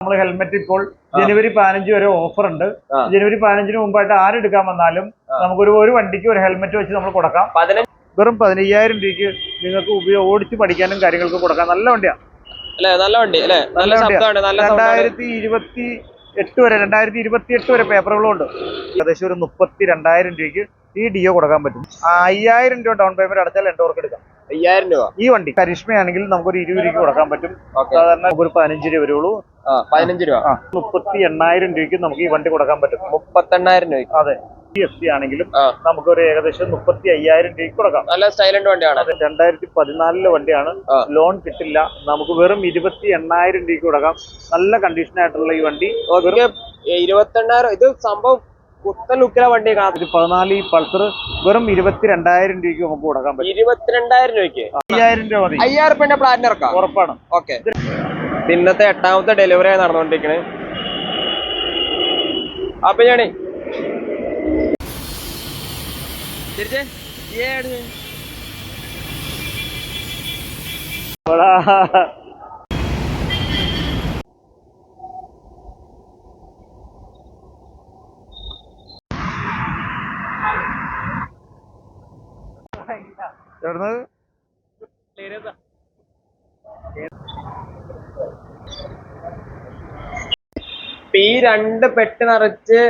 നമ്മൾ ഹെൽമെറ്റ് ഇപ്പോൾ ജനുവരി 15 വരെ ഓഫർ ഉണ്ട്. ജനുവരി 15-ന് മുമ്പായിട്ട് ആരെടുക്കാൻ വന്നാലും നമുക്കൊരു വണ്ടിക്ക് ഒരു ഹെൽമെറ്റ് വെച്ച് നമ്മൾ കൊടുക്കാം. വെറും 15,000 രൂപയ്ക്ക് നിങ്ങൾക്ക് ഓടിച്ച് പഠിക്കാനും കാര്യങ്ങൾക്ക് കൊടുക്കാം. നല്ല വണ്ടിയാണ്. 2028 വരെ പേപ്പറുകളും ഉണ്ട്. ഏകദേശം ഒരു 32,000 രൂപയ്ക്ക് ഈ ഡിയോ കൊടുക്കാൻ പറ്റും. 5,000 രൂപ ഡൗൺ പേയ്മെന്റ് അടച്ചാൽ എൻഡോർക്ക് എടുക്കാം. 5,000 രൂപ. ഈ വണ്ടി കരിഷ്മയാണെങ്കിൽ നമുക്കൊരു 20 രൂപയ്ക്ക് കൊടുക്കാൻ പറ്റും. സാധാരണ നമുക്കൊരു 15 രൂപ വരുള്ളൂ. 15 രൂപ. 38,000 രൂപയ്ക്ക് നമുക്ക് ഈ വണ്ടി കൊടുക്കാൻ പറ്റും. 38,000 രൂപ. അതെ. GST ആണെങ്കിലും നമുക്കൊരു ഏകദേശം 35,000 രൂപയ്ക്ക് കൊടുക്കാം. നല്ല സ്റ്റൈലന്റ് വണ്ടിയാണ്. 2014 വണ്ടിയാണ്. ലോൺ കിട്ടില്ല. നമുക്ക് വെറും 28,000 രൂപയ്ക്ക് കൊടുക്കാം. നല്ല കണ്ടീഷൻ ആയിട്ടുള്ള ഈ വണ്ടി 28,000. ഇത് സംഭവം പുത്തൻ ലുക്കിലെ വണ്ടി. 14 ഈ പൾസർ വെറും 22,000 രൂപയ്ക്ക് നമുക്ക് കൊടുക്കാൻ പറ്റും. 22,000 രൂപയ്ക്ക് 5,000 രൂപ മതി. 5,000 രൂപ പ്ലാൻ ഇറക്കാം. ഉറപ്പാണ്. ഓക്കെ. ഇന്നത്തെ 8ാമത്തെ ഡെലിവറി നടന്നുകൊണ്ടിരിക്കണേ. അപ്പൊ ഞാനേ ഈ 2 പെട്ട് നിറച്ച്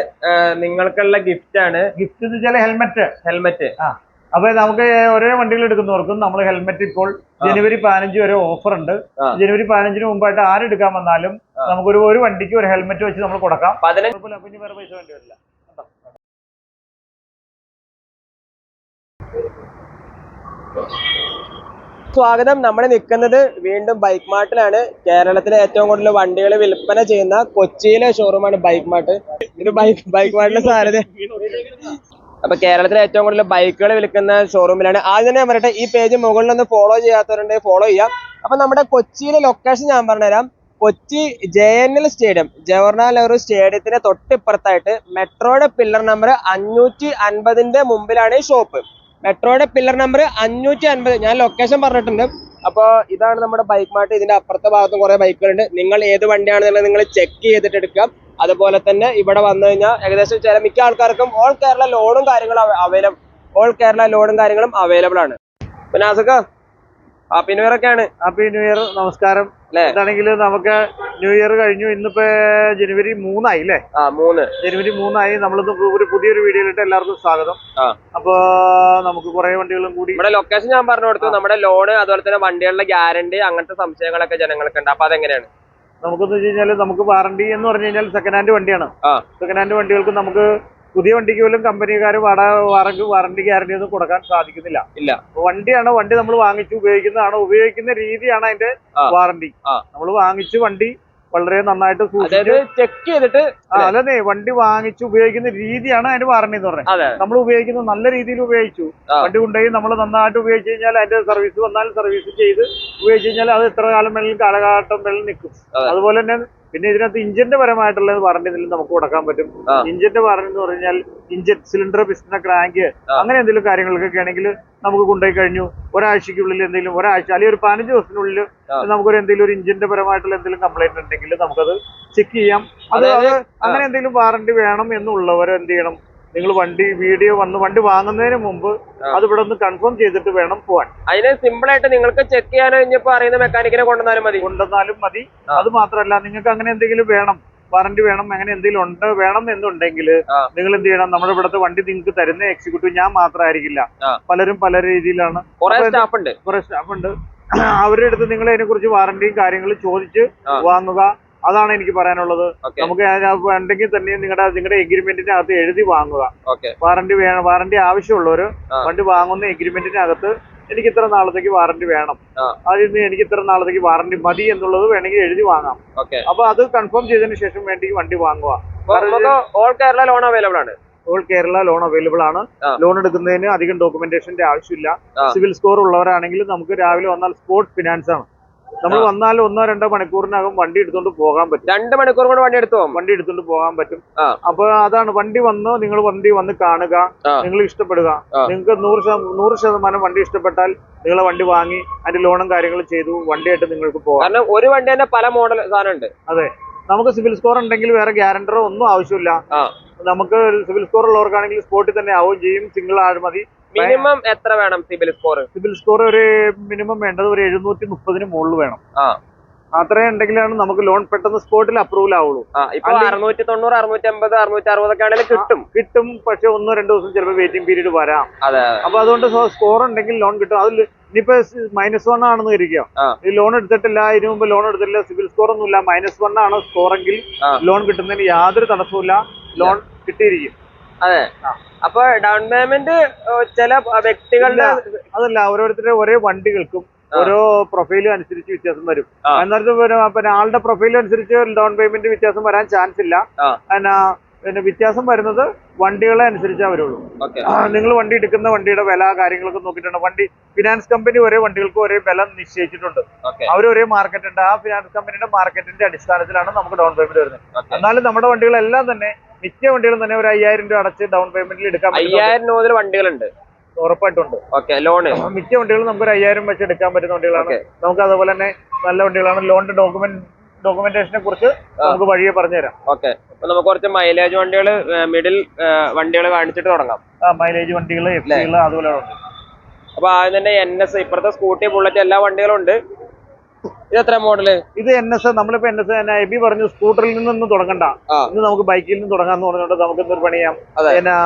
നിങ്ങൾക്കുള്ള ഗിഫ്റ്റ് ആണ്. ഗിഫ്റ്റ് എന്ന് വെച്ചാൽ ഹെൽമെറ്റ്. അപ്പൊ നമുക്ക് ഒരേ വണ്ടികൾ എടുക്കുന്നവർക്കും നമ്മൾ ഹെൽമെറ്റ് ഇപ്പോൾ ജനുവരി 15 വരെ ഓഫർ ഉണ്ട്. ജനുവരി 15-ന് മുമ്പായിട്ട് ആരെടുക്കാൻ വന്നാലും നമുക്കൊരു വണ്ടിക്ക് ഒരു ഹെൽമെറ്റ് വെച്ച് നമ്മൾ കൊടുക്കാം. 15 പിന്നെ വേറെ പൈസ വേണ്ടി വരില്ല. സ്വാഗതം. നമ്മൾ നിൽക്കുന്നത് വീണ്ടും ബൈക്ക് മാർട്ടിലാണ്. കേരളത്തിലെ ഏറ്റവും കൂടുതൽ വണ്ടികൾ വിൽപ്പന ചെയ്യുന്ന കൊച്ചിയിലെ ഷോറൂമാണ് ബൈക്ക് മാർട്ട്. ഇത് ബൈക്ക് മാർട്ടിലെ സാധ്യത. അപ്പൊ കേരളത്തിലെ ഏറ്റവും കൂടുതൽ ബൈക്കുകൾ വിൽക്കുന്ന ഷോറൂമിലാണ്. ആദ്യം തന്നെ ഞാൻ പറയട്ടെ, ഈ പേജ് മുകളിലൊന്ന് ഫോളോ ചെയ്യാത്തവരുണ്ടെങ്കിൽ ഫോളോ ചെയ്യാം. അപ്പൊ നമ്മുടെ കൊച്ചിയിലെ ലൊക്കേഷൻ ഞാൻ പറഞ്ഞുതരാം. കൊച്ചി JNL സ്റ്റേഡിയം, ജവഹർലാൽ നെഹ്റു സ്റ്റേഡിയത്തിന് തൊട്ടിപ്പുറത്തായിട്ട് മെട്രോയുടെ പില്ലർ നമ്പർ 550-ന്റെ മുമ്പിലാണ് ഈ ഷോപ്പ്. മെട്രോയുടെ പില്ലർ നമ്പർ 550. ഞാൻ ലൊക്കേഷൻ പറഞ്ഞിട്ടുണ്ട്. അപ്പോൾ ഇതാണ് നമ്മുടെ ബൈക്ക് മാർട്ട്. ഇതിന്റെ അപ്പുറത്തെ ഭാഗത്തും കുറെ ബൈക്കുകളുണ്ട്. നിങ്ങൾ ഏത് വണ്ടിയാണെന്നുള്ളത് നിങ്ങൾ ചെക്ക് ചെയ്തിട്ട് എടുക്കാം. അതുപോലെ തന്നെ ഇവിടെ വന്നു കഴിഞ്ഞാൽ ഏകദേശം മിക്ക ആൾക്കാർക്കും ഓൾ കേരള ലോണും കാര്യങ്ങളും അവൈലബിൾ ആണ്. പിന്നെ നാസക്ക, ഹാപ്പി ന്യൂ ഇയർ ഒക്കെയാണ്. Happy new year. നമസ്കാരം. എന്താണെങ്കിൽ നമുക്ക് ന്യൂ ഇയർ കഴിഞ്ഞു. ഇന്നിപ്പോ ജനുവരി 3 ആയി അല്ലേ? ജനുവരി 3 ആയി. നമ്മളിന്ന് ഒരു പുതിയൊരു വീഡിയോയിലിട്ട് എല്ലാവർക്കും സ്വാഗതം. അപ്പൊ നമുക്ക് കുറെ വണ്ടികളും കൂടി ഇവിടെ ലൊക്കേഷൻ ഞാൻ പറഞ്ഞു കൊടുത്തു. നമ്മുടെ ലോണ് അതുപോലെ തന്നെ വണ്ടികളുടെ ഗ്യാരണ്ടി അങ്ങനത്തെ സംശയങ്ങളൊക്കെ ജനങ്ങൾക്ക് ഉണ്ട്. അപ്പൊ അതെങ്ങനെയാണ്? നമുക്കെന്ന് വെച്ച് കഴിഞ്ഞാൽ നമുക്ക് വാറണ്ടി എന്ന് പറഞ്ഞു കഴിഞ്ഞാൽ സെക്കൻഡ് ഹാൻഡ് വണ്ടിയാണ്. സെക്കൻഡ് ഹാൻഡ് വണ്ടികൾക്ക് നമുക്ക് പുതിയ വണ്ടിക്ക് പോലും കമ്പനിക്കാർ വാറണ്ടി ഗ്യാരണ്ടി ഒന്നും കൊടുക്കാൻ സാധിക്കുന്നില്ല. വണ്ടിയാണ്, വണ്ടി നമ്മൾ വാങ്ങിച്ച് ഉപയോഗിക്കുന്നതാണ്, ഉപയോഗിക്കുന്ന രീതിയാണ് അതിന്റെ വാറണ്ടി. നമ്മൾ വാങ്ങിച്ച് വണ്ടി വളരെ നന്നായിട്ട് ചെക്ക് ചെയ്തിട്ട്, അല്ലേ, വണ്ടി വാങ്ങിച്ച് ഉപയോഗിക്കുന്ന രീതിയാണ് അതിന്റെ വാറണ്ടി എന്ന് പറയുന്നത്. നമ്മൾ ഉപയോഗിക്കുന്നത് നല്ല രീതിയിൽ ഉപയോഗിച്ചു, വണ്ടി കൊണ്ടുപോയി നമ്മൾ നന്നായിട്ട് ഉപയോഗിച്ച് കഴിഞ്ഞാൽ അതിന്റെ സർവീസ് വന്നാൽ സർവീസ് ചെയ്ത് ഉപയോഗിച്ച് കഴിഞ്ഞാൽ അത് എത്ര കാലം വേണമെങ്കിലും കാലഘട്ടം വേണമെങ്കിലും നിൽക്കും. അതുപോലെ തന്നെ പിന്നെ ഇതിനകത്ത് ഇഞ്ചിന്റെ പരമായിട്ടുള്ള വാറണ്ടി എന്തെങ്കിലും നമുക്ക് കൊടുക്കാൻ പറ്റും. ഇഞ്ചിന്റെ വാറണ്ടി എന്ന് പറഞ്ഞാൽ ഇഞ്ചിൻ, സിലിണ്ടർ, പിസ്റ്റൺ, ക്രാങ്ക് അങ്ങനെ എന്തെങ്കിലും കാര്യങ്ങൾക്കൊക്കെ ആണെങ്കിൽ നമുക്ക് കൊണ്ടുപോയി കഴിഞ്ഞു ഒരാഴ്ചക്കുള്ളിൽ എന്തെങ്കിലും, ഒരാഴ്ച അല്ലെങ്കിൽ ഒരു 15 ദിവസത്തിനുള്ളിൽ നമുക്കൊരു എന്തെങ്കിലും ഒരു ഇഞ്ചിന്റെ പരമായിട്ടുള്ള എന്തെങ്കിലും കംപ്ലൈന്റ് ഉണ്ടെങ്കിൽ നമുക്കത് ചെക്ക് ചെയ്യാം. അത് അങ്ങനെ എന്തെങ്കിലും വാറണ്ടി വേണം എന്നുള്ളവർ എന്ത് ചെയ്യണം, നിങ്ങൾ വണ്ടി വണ്ടി വാങ്ങുന്നതിന് മുമ്പ് അത് ഇവിടെ ഒന്ന് കൺഫേം ചെയ്തിട്ട് വേണം പോവാൻ. അതിന് സിമ്പിൾ ആയിട്ട് നിങ്ങൾക്ക് ചെക്ക് ചെയ്യാനോ ഇനിയിപ്പോ അറിയുന്ന മെക്കാനിക്കിനെ കൊണ്ടുവന്നാലും മതി. അത് മാത്രമല്ല, നിങ്ങൾക്ക് അങ്ങനെ എന്തെങ്കിലും വേണം, വാറണ്ടി വേണം, അങ്ങനെ എന്തെങ്കിലും വേണം എന്നുണ്ടെങ്കിൽ നിങ്ങൾ എന്ത് ചെയ്യണം, നമ്മുടെ ഇവിടുത്തെ വണ്ടി നിങ്ങൾക്ക് തരുന്ന എക്സിക്യൂട്ടീവ് ഞാൻ മാത്രമായിരിക്കില്ല, പലരും പല രീതിയിലാണ്, കുറെ സ്റ്റാഫ് ഉണ്ട്. അവരുടെ അടുത്ത് നിങ്ങൾ അതിനെ കുറിച്ച് വാറണ്ടിയും കാര്യങ്ങളും ചോദിച്ച് വാങ്ങുക. അതാണ് എനിക്ക് പറയാനുള്ളത്. നമുക്ക് ഉണ്ടെങ്കിൽ തന്നെ നിങ്ങളുടെ എഗ്രിമെന്റിനകത്ത് എഴുതി വാങ്ങുക. വാറണ്ടി ആവശ്യമുള്ളവര് വണ്ടി വാങ്ങുന്ന എഗ്രിമെന്റിനകത്ത് എനിക്ക് ഇത്ര നാളത്തേക്ക് വാറണ്ടി വേണം, അതിന് എനിക്ക് ഇത്ര നാളത്തേക്ക് വാറണ്ടി മതി എന്നുള്ളത് വേണമെങ്കിൽ എഴുതി വാങ്ങാം. അപ്പൊ അത് കൺഫേം ചെയ്തതിന് ശേഷം വേണ്ടി വണ്ടി വാങ്ങുക. ഓൾ കേരള ലോൺ അവൈലബിൾ ആണ്. ഓൾ കേരള ലോൺ അവൈലബിൾ ആണ്. ലോൺ എടുക്കുന്നതിന് അധികം ഡോക്യുമെന്റേഷന്റെ ആവശ്യമില്ല. സിവിൽ സ്കോർ ഉള്ളവരാണെങ്കിൽ നമുക്ക് രാവിലെ വന്നാൽ സ്പോട്ട് ഫിനാൻസ് ആണ്. നമ്മൾ വന്നാൽ 1-2 മണിക്കൂറിനകം വണ്ടി എടുത്തോണ്ട് പോകാൻ പറ്റും. 2 മണിക്കൂർ കൊണ്ട് വണ്ടി എടുത്തോണ്ട് പോകാൻ പറ്റും. അപ്പൊ അതാണ്, നിങ്ങൾ വണ്ടി വന്ന് കാണുക, നിങ്ങൾ ഇഷ്ടപ്പെടുക. നിങ്ങൾക്ക് 100% വണ്ടി ഇഷ്ടപ്പെട്ടാൽ നിങ്ങളെ വണ്ടി വാങ്ങി അതിന്റെ ലോണും കാര്യങ്ങളും ചെയ്തു വണ്ടിയായിട്ട് നിങ്ങൾക്ക് പോകാം. കാരണം ഒരു വണ്ടി തന്നെ പല മോഡൽ സാധനം ഉണ്ട്. അതെ, നമുക്ക് സിവിൽ സ്കോർ ഉണ്ടെങ്കിൽ വേറെ ഗ്യാരണ്ടറോ ഒന്നും ആവശ്യമില്ല. നമുക്ക് സിവിൽ സ്കോർ ഉള്ളവർക്കാണെങ്കിൽ സ്പോട്ടിൽ തന്നെ ആവുകയും ചെയ്യും. സിംഗിൾ ആൾ മതി. മിനിമം എത്ര വേണം സിബിൽ സ്കോർ? സിവിൽ സ്കോർ ഒരു മിനിമം വേണ്ടത് ഒരു 730 മുകളിൽ വേണം. അത്രയും ഉണ്ടെങ്കിലാണ് നമുക്ക് ലോൺ പെട്ടെന്ന് സ്പോട്ടിൽ അപ്രൂവൽ ആവുള്ളൂ. ഇപ്പൊ 690, 650, 660 ഒക്കെ ആണെങ്കിലും കിട്ടും. പക്ഷെ 1-2 ദിവസം ചിലപ്പോൾ വെയിറ്റിംഗ് പീരീഡ് വരാം. അപ്പൊ അതുകൊണ്ട് സ്കോർ ഉണ്ടെങ്കിൽ ലോൺ കിട്ടും. അതിൽ ഇനിയിപ്പോ -1 ആണെന്ന് ഇരിക്കുക, ഈ ലോൺ എടുത്തിട്ടില്ല, ഇതിനു മുമ്പ് ലോൺ എടുത്തിട്ടില്ല, സിവിൽ സ്കോർ ഒന്നുമില്ല, -1 ആണ് സ്കോറെങ്കിൽ ലോൺ കിട്ടുന്നതിന് യാതൊരു തടസ്സമില്ല, ലോൺ കിട്ടിയിരിക്കും. അതെ. അപ്പൊ ഡൗൺ പേയ്മെന്റ് ചില വ്യക്തികളുടെ അതല്ല, ഓരോരുത്തരുടെ ഒരേ വണ്ടികൾക്കും ഓരോ പ്രൊഫൈലും അനുസരിച്ച് വ്യത്യാസം വരും. പിന്നെ ആളുടെ പ്രൊഫൈലും അനുസരിച്ച് ഡൗൺ പേയ്മെന്റ് വ്യത്യാസം വരാൻ ചാൻസ് ഇല്ല. പിന്നെ വ്യത്യാസം വരുന്നത് വണ്ടികളെ അനുസരിച്ചാ വരുള്ളൂ. നിങ്ങൾ വണ്ടി എടുക്കുന്ന വണ്ടിയുടെ വില കാര്യങ്ങളൊക്കെ നോക്കിയിട്ടുണ്ട്. വണ്ടി ഫിനാൻസ് കമ്പനി ഒരേ വണ്ടികൾക്ക് ഒരേ വില നിശ്ചയിച്ചിട്ടുണ്ട്. അവർ ഒരേ മാർക്കറ്റ് ഉണ്ട്. ആ ഫിനാൻസ് കമ്പനിയുടെ മാർക്കറ്റിന്റെ അടിസ്ഥാനത്തിലാണ് നമുക്ക് ഡൗൺ പേയ്മെന്റ് വരുന്നത്. എന്നാലും നമ്മുടെ വണ്ടികളെല്ലാം തന്നെ മിക്ക വണ്ടികളും തന്നെ ഒരു 5000 രൂപ അടച്ച് ഡൗൺ പേയ്മെന്റിൽ എടുക്കാൻ 5000 മുതൽ വണ്ടികളുണ്ട്. ഉറപ്പായിട്ടുണ്ട്. ലോണ് മിക്ക വണ്ടികളും നമുക്ക് 5000 വെച്ച് എടുക്കാൻ പറ്റുന്ന വണ്ടികളാണ്. നമുക്ക് അതുപോലെ തന്നെ നല്ല വണ്ടികളാണ്. ലോണിന്റെ ഡോക്യുമെന്റേഷനെ കുറിച്ച് നമുക്ക് വഴിയെ പറഞ്ഞുതരാം. ഓക്കെ. അപ്പൊ നമുക്ക് കുറച്ച് മൈലേജ് വണ്ടികൾ, മിഡിൽ വണ്ടികൾ കാണിച്ചിട്ട് തുടങ്ങാം. മൈലേജ് വണ്ടികൾ, FCകൾ അതുപോലെ ഉണ്ട്. അപ്പൊ ആദ്യം തന്നെ NS, ഇപ്പഴത്തെ സ്കൂട്ടി, ബുള്ളറ്റ് എല്ലാ വണ്ടികളും ഉണ്ട്. ഇത് എത്ര മോഡല്? ഇത് NS. നമ്മളിപ്പോ NS എബി പറഞ്ഞു സ്കൂട്ടറിൽ നിന്നൊന്നും തുടങ്ങണ്ട, ഇന്ന് നമുക്ക് ബൈക്കിൽ നിന്ന് തുടങ്ങാന്ന് പറഞ്ഞുകൊണ്ട് നമുക്ക് എന്തൊരു പണി ചെയ്യാം.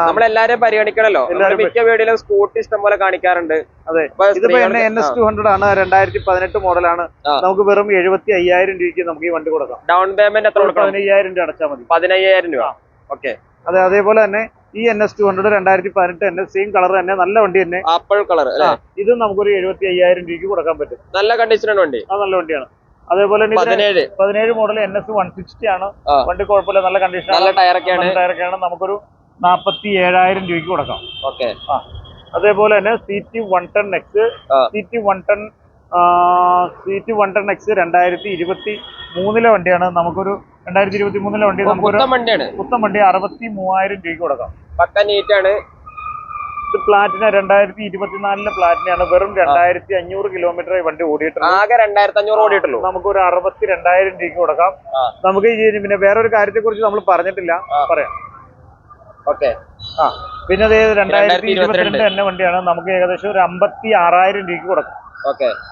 നമ്മളെല്ലാരും പരിഗണിക്കണല്ലോ. മിക്ക വീഡിയോയിലും സ്കൂട്ടി ഇഷ്ടം പോലെ കാണിക്കാറുണ്ട്. അതെ. ഇതിപ്പോ NS 200 ആണ്, 2018 മോഡലാണ്. നമുക്ക് വെറും 75,000 രൂപയ്ക്ക് നമുക്ക് ഈ വണ്ടി കൊടുക്കാം. ഡൗൺ പേയ്മെന്റ് എത്ര? 15,000 രൂപ അടച്ചാൽ മതി. 15,000 രൂപ. ഓക്കെ. അതെ. അതേപോലെ തന്നെ ഈ NS 200 2018 തന്നെ സെയിം കളർ തന്നെ, നല്ല വണ്ടി തന്നെ, ആപ്പിൾ കളർ. ഇത് നമുക്കൊരു 75,000 രൂപയ്ക്ക് കൊടുക്കാൻ പറ്റും. നല്ല കണ്ടീഷനാണ് വണ്ടി. നല്ല വണ്ടിയാണ്. അതേപോലെ 17 മോഡൽ NS 160 ആണ്. വണ്ടി കുഴപ്പമില്ല, നല്ല കണ്ടീഷൻ, നല്ല ടയറൊക്കെയാണ്. നമുക്കൊരു 47,000 രൂപയ്ക്ക് കൊടുക്കാം. ഓക്കെ. അതേപോലെ തന്നെ CT 110X 2023 വണ്ടിയാണ്. നമുക്കൊരു 2023 വണ്ടി, നമുക്കൊരു പുത്തൻ വണ്ടി 63,000 രൂപയ്ക്ക് കൊടുക്കാം. പക്ക നീറ്റാണ്. ഇത് പ്ലാറ്റിന 2024 പ്ലാറ്റിനാണ്. വെറും 2500 കിലോമീറ്റർ വണ്ടി ഓടിയിട്ടുണ്ട്. ആകെ 2500 ഓടിയിട്ടുള്ളൂ. നമുക്കൊരു 62,000 രൂപയ്ക്ക് കൊടുക്കാം. നമുക്ക് പിന്നെ വേറൊരു കാര്യത്തെ കുറിച്ച് നമ്മൾ പറഞ്ഞിട്ടില്ല, പറയാം. ഓക്കെ. പിന്നെ 2022 തന്നെ വണ്ടിയാണ്. നമുക്ക് ഏകദേശം ഒരു 56,000 രൂപയ്ക്ക് കൊടുക്കാം.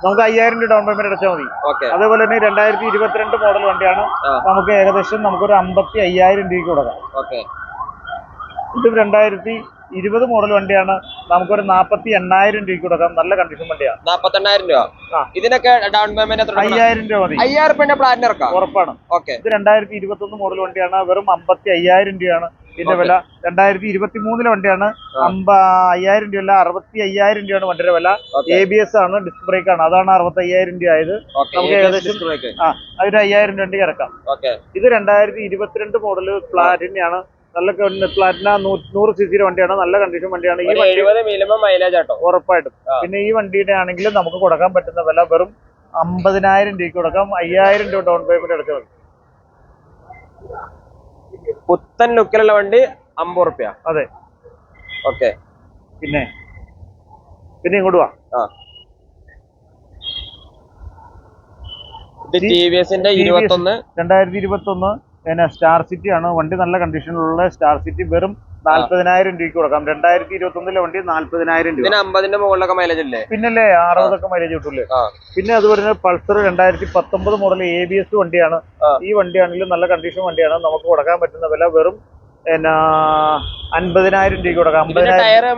നമുക്ക് 5,000 രൂപ ഡൗൺ പേയ്മെന്റ് അടച്ചാൽ മതി. അതേപോലെ തന്നെ 2022 മോഡൽ വണ്ടിയാണ്. നമുക്ക് ഏകദേശം നമുക്കൊരു 55,000 രൂപയ്ക്ക് കൊടുക്കാം. ഇത് 2020 മോഡൽ വണ്ടിയാണ്. നമുക്കൊരു 48,000 രൂപയ്ക്ക് കൊടുക്കാം. നല്ല കണ്ടീഷൻ വണ്ടിയാണ്. 48,000 രൂപ. ഇതിനൊക്കെ ഡൗൺ പേയ്മെന്റ് 5,000 രൂപ മതി. 5,000 പ്ലാൻ ഇറക്കാം, ഉറപ്പാണ്. ഇത് 2021 മോഡൽ വണ്ടിയാണ്. വെറും 55,000 രൂപയാണ് ഇതിന്റെ വില. 2023 വണ്ടിയാണ്. 5,000 രൂപയല്ല, 65,000 രൂപയാണ് വണ്ടിയുടെ വില. ABS ആണ്, ഡിസ്ക് ബ്രേക്ക് ആണ്. അതാണ് 65,000 രൂപ ആയത്. നമുക്ക് ഏകദേശം അതിന് 5,000 രൂപ ഇറക്കാം. ഇത് 2022 മോഡൽ പ്ലാറ്റിനയാണ്. നല്ല പ്ലാറ്റിന 100 cc വണ്ടിയാണ്. നല്ല കണ്ടീഷൻ വണ്ടിയാണ്. ഈ 70 മിനിമം മൈലേജ് ആട്ടോ, ഉറപ്പായിട്ടും. പിന്നെ ഈ വണ്ടിയുടെ ആണെങ്കിലും നമുക്ക് കൊടുക്കാൻ പറ്റുന്ന വില വെറും 50,000 രൂപയ്ക്ക് കൊടുക്കാം. 5,000 രൂപ ഡൗൺ പേയ്മെന്റ് അടച്ചാൽ മതി. പുത്തൻ ലുക്കിലുള്ള വണ്ടി 50 റുപ്യ. അതെ. ഓക്കെ. പിന്നെ ഇങ്ങോട്ട് വാ. ഇത് TVSന്റെ 2021 പിന്നെ സ്റ്റാർ സിറ്റി ആണ്. വണ്ടി നല്ല കണ്ടീഷനിലുള്ള സ്റ്റാർ സിറ്റി. വെറും 40,000 രൂപയ്ക്ക് കൊടുക്കാം. 2021 വണ്ടി 40,000 രൂപ. 50ന്റെ മുകളിലൊക്കെ മൈലേജ് ഇല്ലേ? പിന്നല്ലേ 60 മൈലേജ് കിട്ടൂല്ലേ. പിന്നെ അതുപോലെ പൾസർ 2019 മോഡൽ ABS വണ്ടിയാണ്. ഈ വണ്ടിയാണെങ്കിലും നല്ല കണ്ടീഷൻ വണ്ടിയാണ്. നമുക്ക് കൊടുക്കാൻ പറ്റുന്ന വില വെറും 50,000 രൂപയ്ക്ക് കൊടുക്കാം. 50,000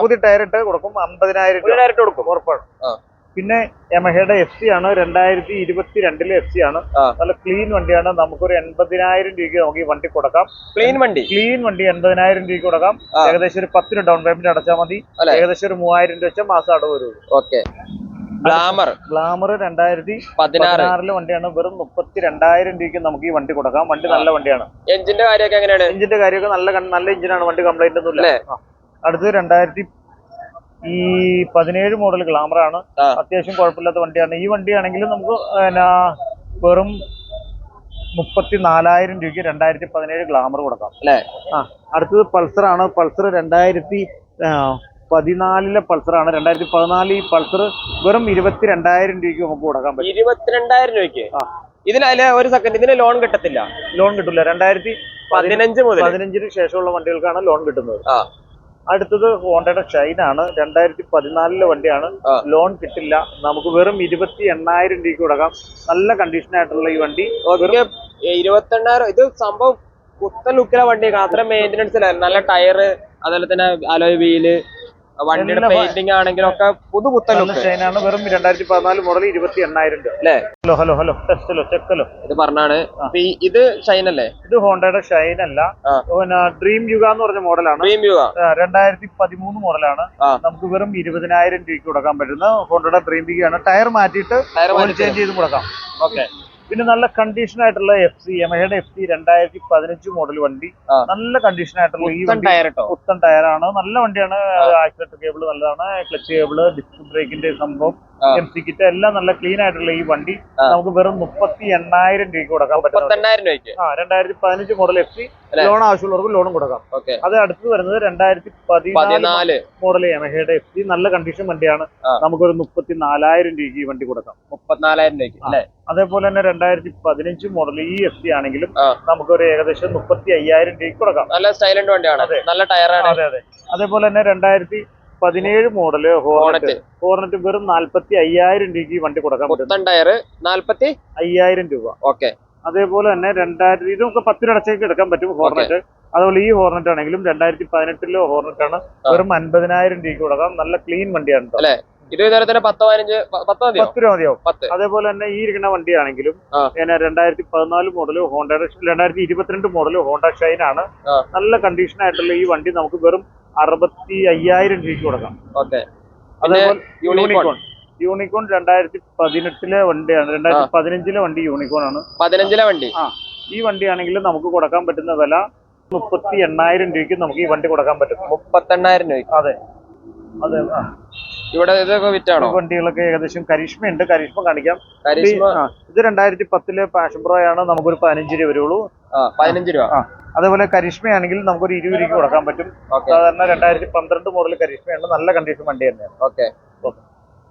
പുതിയ ടയർ ഇട്ട് കൊടുക്കും. 50,000 രൂപ കൊടുക്കും, ഉറപ്പാണ്. പിന്നെ യമഹയുടെ FC ആണ്. 2022 FC ആണ്. നല്ല ക്ലീൻ വണ്ടിയാണ്. നമുക്കൊരു 80,000 രൂപയ്ക്ക് നമുക്ക് ഈ വണ്ടി കൊടുക്കാം. ക്ലീൻ വണ്ടി 80,000 രൂപയ്ക്ക് കൊടുക്കാം. ഏകദേശം ഒരു 10 രൂപ ഡൗൺ പേയ്മെന്റ് അടച്ചാൽ മതി. ഏകദേശം ഒരു 3,000 രൂപ വെച്ചാൽ മാസം അടവ് വരുള്ളൂ. ഗ്ലാമർ 2016 വണ്ടിയാണ്. വെറും 32,000 രൂപയ്ക്ക് നമുക്ക് ഈ വണ്ടി കൊടുക്കാം. വണ്ടി നല്ല വണ്ടിയാണ്. എഞ്ചിന്റെ കാര്യമൊക്കെ എങ്ങനെയാണ്? എഞ്ചിന്റെ കാര്യമൊക്കെ നല്ല എഞ്ചിനാണ്. വണ്ടി കംപ്ലൈന്റ് ഒന്നും ഇല്ല. അടുത്ത് 2017 മോഡൽ ഗ്ലാമർ ആണ്. അത്യാവശ്യം കുഴപ്പമില്ലാത്ത വണ്ടിയാണ്. ഈ വണ്ടിയാണെങ്കിലും നമുക്ക് വെറും 34,000 രൂപയ്ക്ക് 2017 ഗ്ലാമർ കൊടുക്കാം അല്ലേ. അടുത്തത് പൾസർ ആണ്. പൾസർ 2014 പൾസർ ആണ്. 2014 ഈ പൾസർ വെറും 22,000 രൂപയ്ക്ക് നമുക്ക് കൊടുക്കാൻ പറ്റും. 22,000 രൂപയ്ക്ക് ഇതിന് ഒരു സെക്കൻഡ്, ഇതിന് ലോൺ കിട്ടത്തില്ല. ലോൺ കിട്ടില്ല. 2015 മുതൽ 15 ശേഷമുള്ള വണ്ടികൾക്കാണ് ലോൺ കിട്ടുന്നത്. അടുത്തത് ഹോണ്ടയുടെ ഷൈൻ ആണ്. 2014 വണ്ടിയാണ്. ലോൺ കിട്ടില്ല. നമുക്ക് വെറും 28,000 രൂപയ്ക്ക് കൊടുക്കാം. നല്ല കണ്ടീഷൻ ആയിട്ടുള്ള ഈ വണ്ടി 28,000. ഇത് സംഭവം പുത്തൻ ലുക്കിലെ വണ്ടിയാണ്. അത്ര മെയിൻ്റെനൻസ് ഇല്ല. നല്ല ടയറ്, അതുപോലെ തന്നെ അലോയ് വീല്, വണ്ടിയുടെ പെയിന്റിംഗ് ആണെങ്കിലും ഒക്കെ പുത്തൻ ലുക്ക് ഷൈൻ ആണ്. വെറും 2014 മോഡൽ 28,000 രൂപ അല്ലേ? ഹലോ ഹലോ ടെസ്റ്റല്ലോ ചെക്കല്ലോ ഇത് പറഞ്ഞാണ്. ഇത് ഷൈൻ അല്ലേ? ഇത് ഹോണ്ടയുടെ ഷൈൻ അല്ല, പിന്നെ ഡ്രീം യുഗ എന്ന് പറഞ്ഞ മോഡലാണ്. ഡ്രീം യുഗ 2013 മോഡലാണ്. നമുക്ക് വെറും 20,000 രൂപയ്ക്ക് കൊടുക്കാൻ പറ്റുന്ന ഹോണ്ടയുടെ ഡ്രീം യുഗ ആണ്. ടയർ മാറ്റിയിട്ട് ചേഞ്ച് ചെയ്ത് കൊടുക്കാം. ഓക്കെ. പിന്നെ നല്ല കണ്ടീഷൻ ആയിട്ടുള്ള യമഹയുടെ FC 2015 മോഡൽ വണ്ടി. നല്ല കണ്ടീഷൻ ആയിട്ടുള്ള ഈ പുത്തൻ ടയറാണ്. നല്ല വണ്ടിയാണ്. ആക്സിലേറ്റർ കേബിൾ നല്ലതാണ്. ക്ലച്ച് കേബിള്, ഡിസ്ക് ബ്രേക്കിന്റെ സംഭവം, MC കിറ്റ് എല്ലാം നല്ല ക്ലീൻ ആയിട്ടുള്ള ഈ വണ്ടി നമുക്ക് വെറും 38,000 രൂപയ്ക്ക് കൊടുക്കാൻ പറ്റും. 2015 മോഡൽ FC. ലോൺ ആവശ്യമുള്ളവർക്ക് ലോണും കൊടുക്കാം. അത് അടുത്ത് വരുന്നത് 2014 മോഡൽ യമഹയുടെ FC. നല്ല കണ്ടീഷൻ വണ്ടിയാണ്. നമുക്കൊരു 34,000 രൂപയ്ക്ക് ഈ വണ്ടി കൊടുക്കാം. 34,000 രൂപയ്ക്ക്. അതേപോലെ തന്നെ 2015 മോഡൽ ഈ FC ആണെങ്കിലും നമുക്കൊരു ഏകദേശം 35,000 രൂപയ്ക്ക് കൊടുക്കാം. നല്ല സ്റ്റൈലന്റ് വണ്ടിയാണ്. നല്ല ടയറാണ്. അതെ അതെ. അതേപോലെ തന്നെ 2017 മോഡല് ഹോർണറ്റ് വെറും 45,000 രൂപയ്ക്ക് ഈ വണ്ടി കൊടുക്കാൻ പറ്റും. ടയർ 45,000 രൂപ. ഓക്കെ. അതേപോലെ തന്നെ 2000 ഇതൊക്കെ 10 അടച്ചേക്ക് എടുക്കാൻ പറ്റും ഹോർണറ്റ്. അതുപോലെ ഈ ഹോർണറ്റ് ആണെങ്കിലും 2018 ഹോർണറ്റ് ആണ്. വെറും 50,000 രൂപയ്ക്ക് കൊടുക്കാം. നല്ല ക്ലീൻ വണ്ടിയാണ്. ഇത് ഇതുവരെ തന്നെ 10 രൂപ മതിയാവും. അതേപോലെ തന്നെ ഈ ഇരിക്കുന്ന വണ്ടിയാണെങ്കിലും 2014 മോഡല് ഹോണ്ടയുടെ 2022 മോഡല് ഹോണ്ട ഷൈൻ ആണ്. നല്ല കണ്ടീഷൻ ആയിട്ടുള്ള ഈ വണ്ടി നമുക്ക് വെറും 65,000 രൂപയ്ക്ക് കൊടുക്കാം. അതേപോലെ യൂണിക്കോൺ 2018 വണ്ടിയാണ്. 2015 വണ്ടി യൂണിക്കോൺ ആണ്. 15 വണ്ടി. ഈ വണ്ടിയാണെങ്കിൽ നമുക്ക് കൊടുക്കാൻ പറ്റുന്ന വില 38,000 രൂപയ്ക്ക് നമുക്ക് ഈ വണ്ടി കൊടുക്കാൻ പറ്റും. 38,000 രൂപ. അതെ അതെ. ഇവിടെ ഇതൊക്കെ വിറ്റാണോ? വണ്ടികളൊക്കെ ഏകദേശം കരിഷ്മ ഉണ്ട്. കരിഷ്മ കാണിക്കാം. ഇത് 2010 പാഷൻ പ്രോ ആണ്. നമുക്കൊരു 15 രൂപ വരുള്ളൂ. 15 രൂപ. അതേപോലെ കരിഷ്മയാണെങ്കിൽ നമുക്കൊരു 20 രൂപയ്ക്ക് കൊടുക്കാൻ പറ്റും. സാധാരണ 2012 മോഡൽ കരിഷ്മയാണ്. നല്ല കണ്ടീഷൻ വണ്ടി തന്നെയാണ്.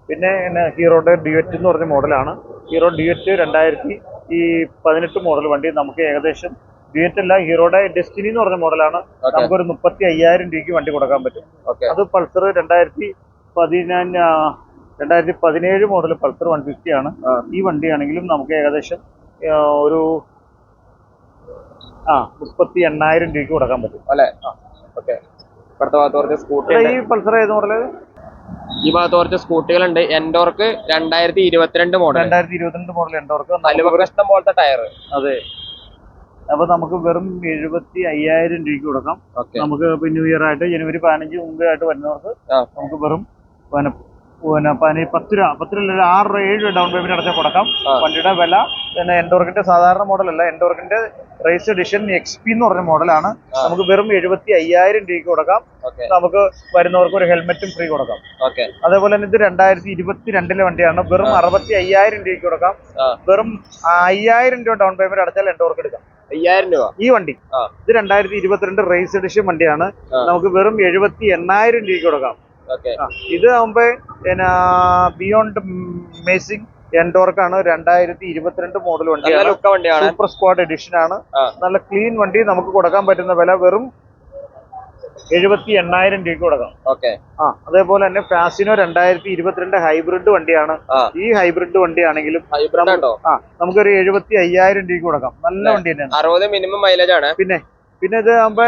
പിന്നെ ഹീറോയുടെ ഡ്യുവറ്റ് എന്ന് പറഞ്ഞ മോഡലാണ്. ഹീറോ ഡ്യുവറ്റ് 2018 മോഡൽ വണ്ടി നമുക്ക് ഏകദേശം ഡ്യുവറ്റ് അല്ല, ഹീറോയുടെ ഡെസ്റ്റിനി എന്ന് പറഞ്ഞ മോഡലാണ്. നമുക്കൊരു 35,000 രൂപയ്ക്ക് വണ്ടി കൊടുക്കാൻ പറ്റും. അത് പൾസർ 2017 മോഡൽ പൾസർ 150 ആണ്. ഈ വണ്ടിയാണെങ്കിലും നമുക്ക് ഏകദേശം ഒരു 38,000 രൂപയ്ക്ക് കൊടുക്കാൻ പറ്റും അല്ലേ? ഓക്കെ. അടുത്ത ഭാഗത്ത് കുറച്ച് സ്കൂട്ടി. ഈ പൾസർ ഏത് മോഡല്? ഈ ഭാഗത്ത് കുറച്ച് സ്കൂട്ടികളുണ്ട്. എൻഡോർക്ക് 2022 മോഡൽ. 2022 മോഡൽ എൻഡോർക്ക്. പ്രശ്നം പോലത്തെ ടയർ. അതെ. അപ്പൊ നമുക്ക് വെറും 75,000 രൂപയ്ക്ക് കൊടുക്കാം. നമുക്ക് ന്യൂ ഇയർ ആയിട്ട് ജനുവരി 15 മുമ്പേ ആയിട്ട് വരുന്നവർക്ക് നമുക്ക് വെറും 10 രൂപ 6 രൂപ 7 രൂപ ഡൗൺ പേയ്മെന്റ് അടച്ചാൽ കൊടുക്കാം. വണ്ടിയുടെ വില പിന്നെ എൻഡോർക്കിന്റെ സാധാരണ മോഡലല്ല, എൻഡോർക്കിന്റെ റേസ് എഡിഷൻ XP എന്ന് പറഞ്ഞ മോഡലാണ്. നമുക്ക് വെറും 75,000 രൂപയ്ക്ക് കൊടുക്കാം. നമുക്ക് വരുന്നവർക്ക് ഒരു ഹെൽമെറ്റും ഫ്രീ കൊടുക്കാം. അതേപോലെ തന്നെ ഇത് 2022 വണ്ടിയാണ്. വെറും 65,000 രൂപയ്ക്ക് കൊടുക്കാം. വെറും 5,000 രൂപ ഡൗൺ പേയ്മെന്റ് അടച്ചാൽ എൻഡോർക്ക് എടുക്കാം. 5,000 രൂപ ഈ വണ്ടി. ഇത് 2022 റേസ് എഡിഷൻ വണ്ടിയാണ്. നമുക്ക് വെറും 78,000 രൂപയ്ക്ക് കൊടുക്കാം. ഇത് ആകുമ്പോ ബിയോണ്ട് മേസിംഗ് എൻഡോർക്കാണ്. 2022 മോഡൽ വണ്ടിയാണ്. സൂപ്പർ സ്ക്വാഡ് എഡിഷൻ ആണ്. നല്ല ക്ലീൻ വണ്ടി. നമുക്ക് കൊടുക്കാൻ പറ്റുന്ന വില വെറും 78,000 രൂപയ്ക്ക് കൊടുക്കാം. അതേപോലെ തന്നെ ഫാസിനോ 2022 ഹൈബ്രിഡ് വണ്ടിയാണ്. ഈ ഹൈബ്രിഡ് വണ്ടിയാണെങ്കിലും നമുക്കൊരു 75,000 രൂപയ്ക്ക് കൊടുക്കാം. നല്ല വണ്ടി തന്നെയാണ്. 60 മിനിമം മൈലേജ് ആണ്. പിന്നെ ഇത് ആകുമ്പോ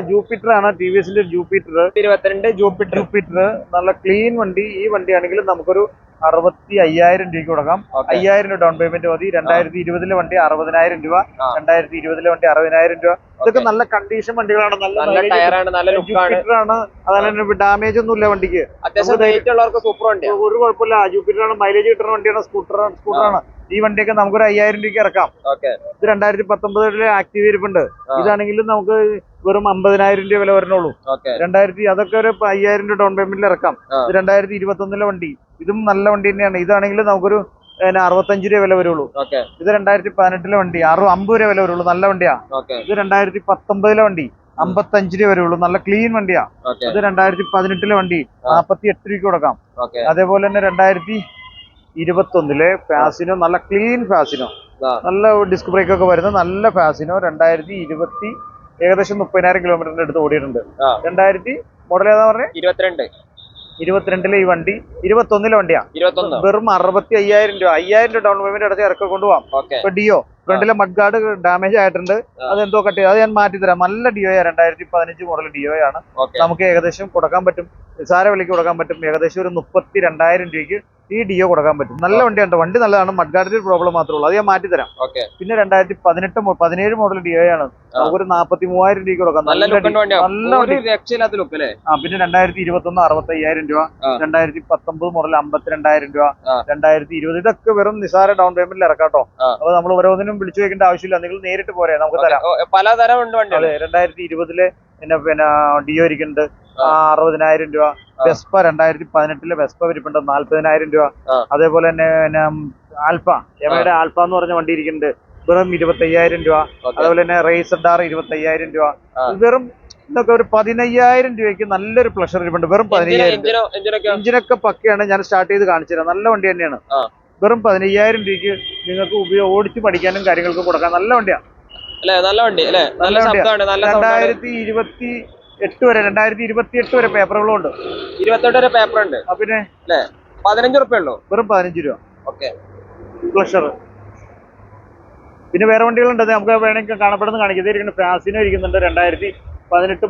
ജൂപ്പിറ്റർ ആണ്. TVSന്റെ ജൂപ്പിറ്റർ 22 ജൂപ്പിറ്റർ നല്ല ക്ലീൻ വണ്ടി. ഈ വണ്ടിയാണെങ്കിലും നമുക്കൊരു 65,000 രൂപയ്ക്ക് കൊടുക്കാം. 5,000 രൂപ ഡൗൺ പേയ്മെന്റ് മതി. 2020 വണ്ടി 60,000 രൂപ. 2020 വണ്ടി 60,000 രൂപ. ഇതൊക്കെ നല്ല കണ്ടീഷൻ വണ്ടികളാണ്. നല്ല ടയറാണ്. നല്ല ജൂപ്പിറ്റർ ആണ്. അതുപോലെ ഡാമേജ് ഒന്നും ഇല്ല വണ്ടിക്ക്. സൂപ്പർ വണ്ടിയാണ്. ഒരു കുഴപ്പമില്ല. ജൂപ്പിറ്റർ ആണ്. മൈലേജ് കിട്ടുന്ന വണ്ടിയാണ്. സ്കൂട്ടറാണ്. ഈ വണ്ടിയൊക്കെ നമുക്കൊരു 5,000 രൂപയ്ക്ക് ഇറക്കാം. ഇത് 2019 ആക്റ്റീവ് ഇരിപ്പുണ്ട്. ഇതാണെങ്കിലും നമുക്ക് വെറും 50,000 രൂപ വില വരണുള്ളൂ. അതൊക്കെ ഒരു 5,000 രൂപ ഡൗൺ പേയ്മെന്റിൽ ഇറക്കാം. ഇത് 2021 വണ്ടി. ഇതും നല്ല വണ്ടി തന്നെയാണ്. ഇതാണെങ്കിൽ നമുക്കൊരു 65 രൂപ വില വരുള്ളൂ. ഇത് 2018 വണ്ടി. 50 രൂപ വില വരുള്ളൂ. നല്ല വണ്ടിയാ. ഇത് 2019 വണ്ടി 55 രൂപ വരുള്ളൂ. നല്ല ക്ലീൻ വണ്ടിയാ. ഇത് 2018 വണ്ടി 48 രൂപയ്ക്ക് കൊടുക്കാം. അതേപോലെ തന്നെ 2021 ഫാസിനോ നല്ല ക്ലീൻ ഫാസിനോ നല്ല ഡിസ്ക് ബ്രേക്ക് ഒക്കെ വരുന്ന നല്ല ഫാസിനോ 2020 ഏകദേശം 30,000 കിലോമീറ്ററിന്റെ അടുത്ത് ഓടിയിട്ടുണ്ട്. 2000 മോഡൽ ഏതാ പറഞ്ഞേ? 22 ഈ വണ്ടി 21 വണ്ടിയാ. വെറും 65,000 രൂപ. 5,000 രൂപ ഡൗൺ പേയ്മെന്റ് അടച്ച് ഇറക്കി കൊണ്ടുപോകാം. ഇപ്പൊ ഡിയോ ഫ്രണ്ടിലെ മഡ് ഗാർഡ് ഡാമേജ് ആയിട്ടുണ്ട്, അതെന്തോ കട്ട് ചെയ്ത് അത് ഞാൻ മാറ്റി തരാം. നല്ല ഡിയോയാ, 2015 മോഡൽ ഡിയോയാണ്. നമുക്ക് ഏകദേശം കൊടുക്കാൻ പറ്റും, നിസാര വിലയ്ക്ക് കൊടുക്കാൻ പറ്റും. ഏകദേശം ഒരു 32,000 രൂപയ്ക്ക് ഈ ഡിയോ കൊടുക്കാൻ പറ്റും. നല്ല വണ്ടിയുണ്ട്, വണ്ടി നല്ലതാണ്. മഡ് ഗാർഡിന്റെ പ്രോബ്ലം മാത്രമേ ഉള്ളൂ, അത് ഞാൻ മാറ്റി തരാം. പിന്നെ 2017 മോഡൽ ഡിയോയാണ്, നമുക്കൊരു 43,000 രൂപയ്ക്ക് കൊടുക്കാം. നല്ല വണ്ടി. പിന്നെ 2021 65,000 രൂപ, 2019 മോഡൽ 52,000 രൂപ, 2020 ഇതൊക്കെ വെറും നിസാര ഡൗൺ പേയ്മെന്റിൽ ഇറക്കാട്ടോ. അപ്പൊ നമ്മൾ ഓരോന്നിനും വിളിച്ചു വെക്കേണ്ട ആവശ്യമില്ല, നിങ്ങൾ നേരിട്ട് പോരെ, നമുക്ക് തരാം. പലതരം ഉണ്ട് വണ്ടി. അതെ, 2020 പിന്നെ ഡിയോ ഇരിക്കുന്നുണ്ട് 60,000 രൂപ. വെസ്പ 2018 വെസ്പ ഇരിപ്പുണ്ട് 40,000 രൂപ. അതേപോലെ തന്നെ ആൽഫ, എവയുടെ ആൽഫ എന്ന് പറഞ്ഞ വണ്ടി ഇരിക്കുന്നുണ്ട്, വെറും 25,000 രൂപ. അതുപോലെ തന്നെ റേസർ ഡാർ 25,000 രൂപ. വെറും ഇതൊക്കെ ഒരു 15,000 രൂപയ്ക്ക് നല്ലൊരു പ്ലഷർ ഇരിപ്പുണ്ട്, വെറും 15,000. എഞ്ചിനൊക്കെ പക്കയാണ്, ഞാൻ സ്റ്റാർട്ട് ചെയ്ത് കാണിച്ചു തരാം. നല്ല വണ്ടി തന്നെയാണ്. വെറും 15,000 രൂപയ്ക്ക് നിങ്ങൾക്ക് ഓടിച്ച് പഠിക്കാനും കാര്യങ്ങൾക്ക് കൊടുക്കാം. നല്ല വണ്ടിയാണ്, നല്ല വണ്ടി അല്ലേ? നല്ല ശബ്ദമാണ്. 2028 വരെ പേപ്പറുകളും ഉണ്ട്. 28 വരെ പേപ്പർ ഉണ്ട്. പിന്നെ 15 റുപ്യ ഉള്ളൂ, വെറും 15 രൂപ പ്ലഷർ. പിന്നെ വേറെ വണ്ടികളുണ്ട്, നമുക്ക് വേണമെങ്കിൽ കാണപ്പെടുന്ന കാണിക്കുന്നത്. ഫാസിനോ ഇരിക്കുന്നുണ്ട്, 2018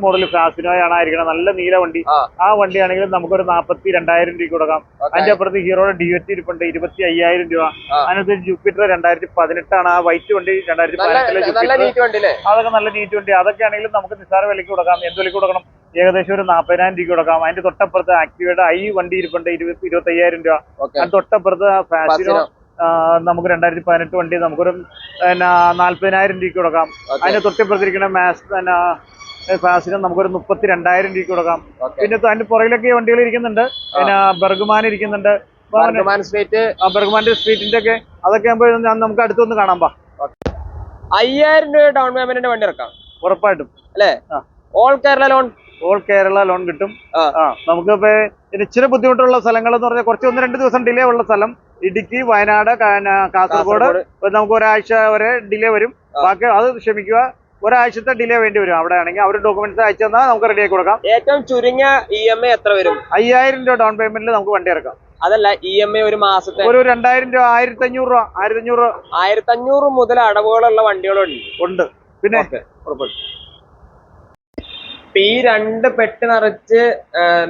മോഡൽ ഫാസിനോയാണ് ആയിരിക്കണം. നല്ല നീല വണ്ടി. ആ വണ്ടിയാണെങ്കിലും നമുക്കൊരു 42,000 രൂപയ്ക്ക് കൊടുക്കാം. അതിന്റെ അപ്പുറത്ത് ഹീറോയുടെ DVT ഇരിപ്പുണ്ട് 25,000 രൂപ. അതിനകത്ത് ജൂപ്പിറ്റർ 2018 ആണ്. ആ വൈറ്റ് വണ്ടി 2018 അതൊക്കെ നല്ല നീറ്റ് വണ്ടി. അതൊക്കെ ആണെങ്കിലും നമുക്ക് നിസ്സാര വിലയ്ക്ക് കൊടുക്കാം. എന്ത് വിലയ്ക്ക് കൊടുക്കണം? ഏകദേശം ഒരു 40,000 രൂപയ്ക്ക് കൊടുക്കാം. അതിന്റെ തൊട്ടപ്പുറത്ത് ആക്ടിവയുടെ വണ്ടി ഇരിപ്പുണ്ട് 25,000 രൂപ. അതിന്റെ തൊട്ടപ്പുറത്ത് ഫാസിനോ നമുക്ക് 2018 വണ്ടി നമുക്കൊരു 40,000 രൂപയ്ക്ക് കൊടുക്കാം. അതിന്റെ തൊട്ടിപ്പുറത്തിരിക്കുന്ന ഫാസിനോ നമുക്കൊരു 32,000 രൂപയ്ക്ക് കൊടുക്കാം. പിന്നെ അതിന്റെ പുറകിലൊക്കെ വണ്ടികൾ ഇരിക്കുന്നുണ്ട്. പിന്നെ ബർഗ്മാൻ ഇരിക്കുന്നുണ്ട്, ബർഗ്മാന്റെ സ്ട്രീറ്റിന്റെ ഒക്കെ. അതൊക്കെ ആകുമ്പോൾ നമുക്ക് അടുത്തൊന്ന് കാണാം. 5,000 രൂപ ഡൗൺ പേയ്മെന്റിന്റെ വണ്ടി ഇറക്കാം ഉറപ്പായിട്ടും അല്ലേ? ഓൾ കേരള ലോൺ കിട്ടും. നമുക്കിപ്പോ ഇച്ചിരി ബുദ്ധിമുട്ടുള്ള സ്ഥലങ്ങൾ എന്ന് പറഞ്ഞാൽ കുറച്ച് 1-2 ദിവസം ഡിലേ ഉള്ള സ്ഥലം ഇടുക്കി, വയനാട്, കാസർഗോഡ് നമുക്ക് ഒരാഴ്ച വരെ ഡിലേ വരും. ബാക്കി അത് ക്ഷമിക്കുക, ഒരാഴ്ചത്തെ ഡിലേ വേണ്ടി വരും. അവിടെ ആണെങ്കിൽ അവർ ഡോക്യുമെന്റ്സ് അയച്ചു തന്നാൽ നമുക്ക് റെഡി ആക്കി കൊടുക്കാം. ഏറ്റവും ചുരുങ്ങിയ EMI എത്ര വരും? 5,000 രൂപ ഡൗൺ പേയ്മെന്റിൽ നമുക്ക് വണ്ടി ഇറക്കാം. അതല്ല, EMI ഒരു മാസത്തെ ഒരു 2,000 രൂപ, 1,500 മുതൽ അടവുകളുള്ള വണ്ടികളുണ്ട്. പിന്നെ ഈ 2 പെട്ട് നിറച്ച്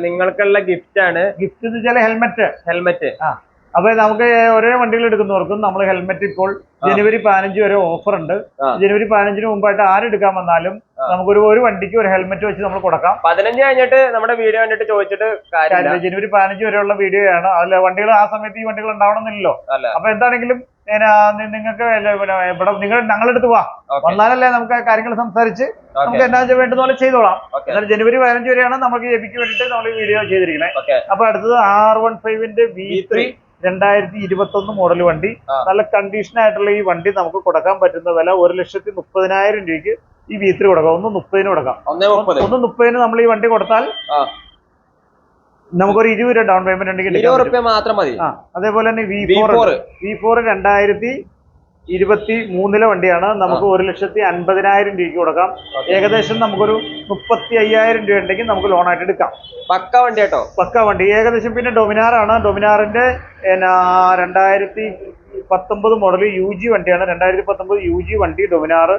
നിങ്ങൾക്കുള്ള ഗിഫ്റ്റ് ആണ്. ഗിഫ്റ്റ് എന്ന് വെച്ചാൽ ഹെൽമെറ്റ്. അപ്പൊ നമുക്ക് ഒരേ വണ്ടികൾ എടുക്കുന്നവർക്കും നമ്മൾ ഹെൽമെറ്റ് ഇപ്പോൾ ജനുവരി 15 വരെ ഓഫർ ഉണ്ട്. ജനുവരി 15 മുമ്പായിട്ട് ആരെടുക്കാൻ വന്നാലും നമുക്കൊരു വണ്ടിക്ക് ഒരു ഹെൽമെറ്റ് വെച്ച് നമ്മൾ കൊടുക്കാം. 15 കഴിഞ്ഞിട്ട് നമ്മുടെ വീഡിയോ കണ്ടിട്ട് ചോദിച്ചിട്ട് കാര്യമില്ല. ജനുവരി 15 വരെയുള്ള വീഡിയോയാണ്. അതിൽ വണ്ടികൾ ആ സമയത്ത് ഈ വണ്ടികൾ ഉണ്ടാവണമെന്നില്ലല്ലോ. അപ്പൊ എന്താണെങ്കിലും നിങ്ങൾക്ക് ഇവിടെ ഞങ്ങളെടുത്ത് വന്നാലല്ലേ നമുക്ക് കാര്യങ്ങൾ സംസാരിച്ച് നമുക്ക് എന്നാ വേണ്ടുന്ന പോലെ ചെയ്തോളാം. എന്നാൽ ജനുവരി 15 വരെയാണ് നമുക്ക് എബിക്ക് വേണ്ടിയിട്ട് നമ്മൾ ഈ വീഡിയോ ചെയ്തിരിക്കുന്നത്. അപ്പൊ അടുത്തത് R15 V3 2021 മോഡൽ വണ്ടി. നല്ല കണ്ടീഷൻ ആയിട്ടുള്ള ഈ വണ്ടി നമുക്ക് കൊടുക്കാൻ പറ്റുന്ന വില 1,30,000 രൂപയ്ക്ക് ഈ V3 കൊടുക്കാം. 1,30,000 കൊടുക്കാം. 1,30,000 നമ്മൾ ഈ വണ്ടി കൊടുത്താൽ നമുക്കൊരു 20 രൂപ ഡൗൺ പേയ്മെന്റ് ഉണ്ടെങ്കിൽ മാത്രം മതി. അതേപോലെ തന്നെ V4 2023 വണ്ടിയാണ്. നമുക്ക് 1,50,000 രൂപയ്ക്ക് കൊടുക്കാം. ഏകദേശം നമുക്കൊരു 35,000 രൂപ ഉണ്ടെങ്കിൽ നമുക്ക് ലോൺ ആയിട്ട് എടുക്കാം. പക്ക വണ്ടി കേട്ടോ, പക്ക വണ്ടി. ഏകദേശം പിന്നെ ഡൊമിനാറാണ്. ഡൊമിനാറിന്റെ 2019 മോഡൽ UG വണ്ടിയാണ്. 2019 UG വണ്ടി ഡൊമിനാർ.